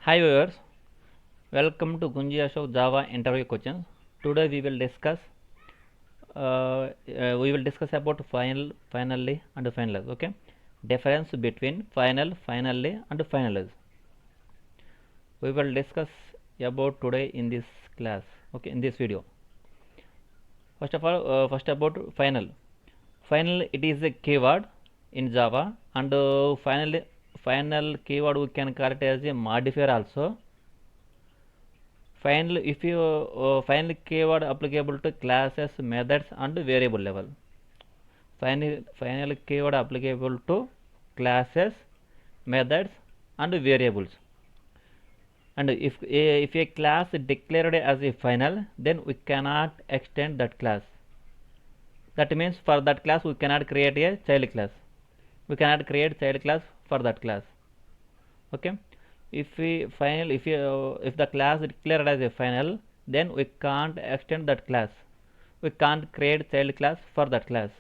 Hi viewers, welcome to Gunji Ashok Java interview questions. Today we will discuss about finally, and finalize. Okay, difference between finally, and finalize. We will discuss about today in this class. Okay, in this video. First of all, first about final. Final, it is a keyword in Java, and final keyword we can call it as a modifier also. Final keyword applicable to classes, methods, and variable level. Final keyword applicable to classes, methods, and variables. And if a class is declared as a final, then we cannot extend that class. That means for that class we cannot create a child class. We cannot create child class for that class. Okay. If the class is declared as a final, then we can't extend that class. We can't create child class for that class.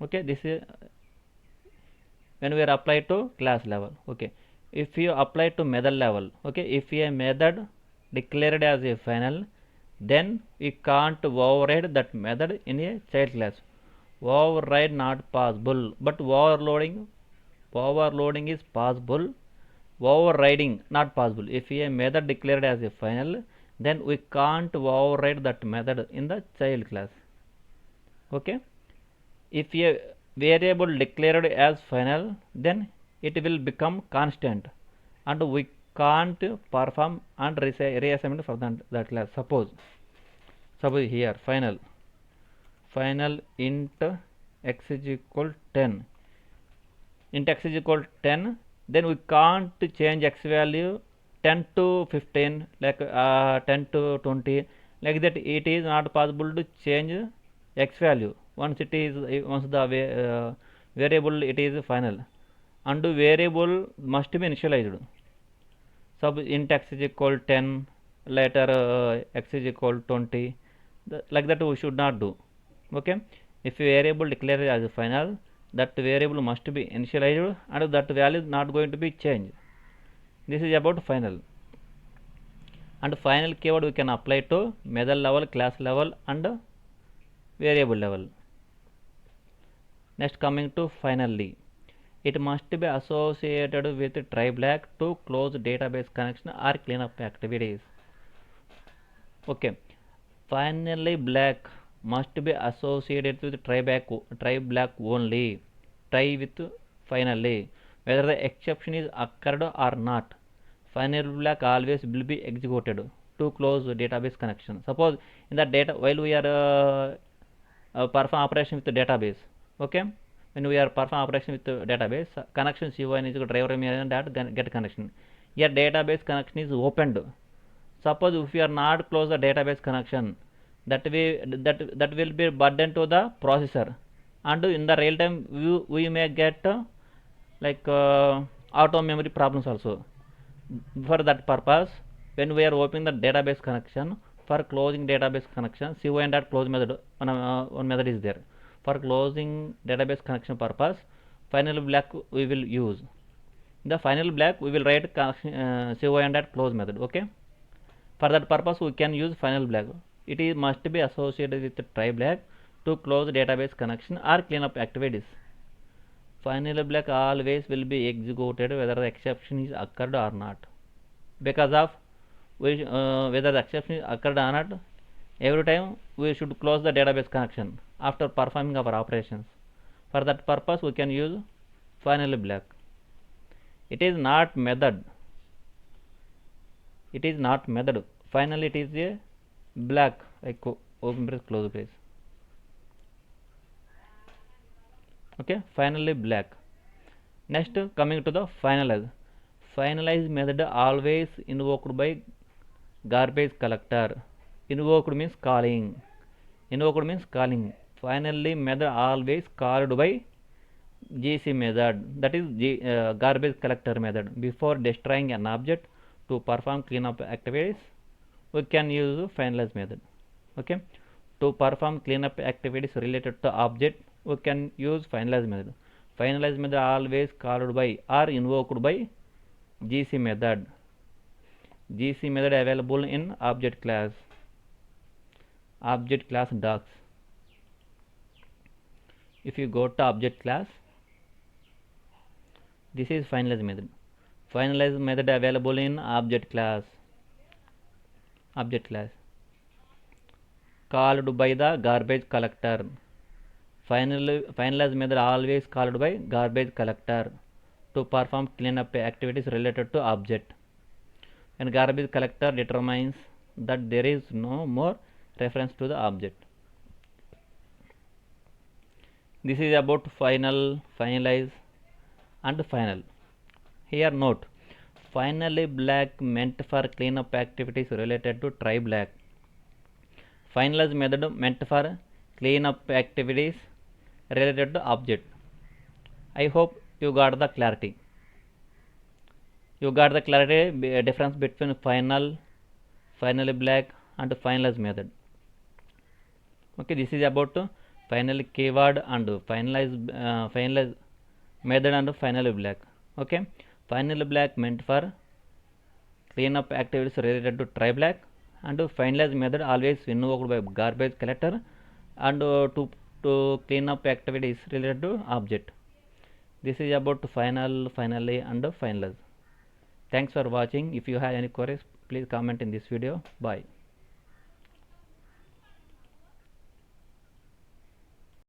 Okay, this is when we are applied to class level. Okay, if you apply to method level, okay, if a method declared as a final, then we can't override that method in a child class. Override not possible, but overloading is possible. Overriding not possible. If a method declared as a final, then we can't override that method in the child class. Okay, if a variable declared as final, then it will become constant and we can't perform and reassignment for that class. Suppose here final int x is equal 10, int x is equal 10, then we can't change x value 10 to 15, like 10 to 20, like that. It is not possible to change x value once the variable it is final, and variable must be initialized. Sub int x is equal 10, later x is equal 20, like that we should not do. Okay, if a variable declared as a final, that variable must be initialized and that value is not going to be changed. This is about final. And final keyword we can apply to method level, class level, and variable level. Next, coming to finally, it must be associated with try black to close database connection or cleanup activities. Okay, finally black must be associated with try black only. Try with finally, whether the exception is occurred or not. Final black always will be executed to close the database connection. Suppose in the data, while we are perform operation with the database, okay, when we are perform operation with the database, connection C1 is driver that get connection. Here database connection is opened. Suppose if we are not close the database connection, that will be burden to the processor, and in the real time we may get auto memory problems also. For that purpose, when we are opening the database connection, for closing database connection, close method, one method is there. For closing database connection purpose, final black we will use. In the final black we will write close method. Okay, for that purpose we can use final black. It is must be associated with try black to close database connection or cleanup activities. Final black always will be executed whether the exception is occurred or not. Because of whether the exception is occurred or not, every time we should close the database connection after performing our operations. For that purpose we can use final black. It is not method. It is not method. Finally it is a black, like open brace, close brace. Okay, finally black. Next, coming to the finalize. Finalize method always invoked by garbage collector. Invoked means calling. Invoked means calling. Finally method always called by GC method, that is garbage collector method. Before destroying an object to perform cleanup activities, we can use finalize method. Okay, to perform cleanup activities related to object, we can use finalize method. Finalize method always called by or invoked by GC method. GC method available in object class docs. If you go to object class, this is finalize method. Finalize method available in object class called by the garbage collector. Finalize method always called by garbage collector to perform cleanup activities related to object, and garbage collector determines that there is no more reference to the object. This is about finalize and final. Here note, finally black meant for cleanup activities related to try black. Finalize method meant for cleanup activities related to object. I hope you got the clarity. Difference between finally black and finalize method. Okay, this is about finally keyword and finalize method and finally black. Okay, finally black meant for cleanup activities related to try black, and finalize method always invoked by garbage collector and to clean up activities related to object. This is about finally and finalize. Thanks for watching. If you have any queries, please comment in this video. Bye.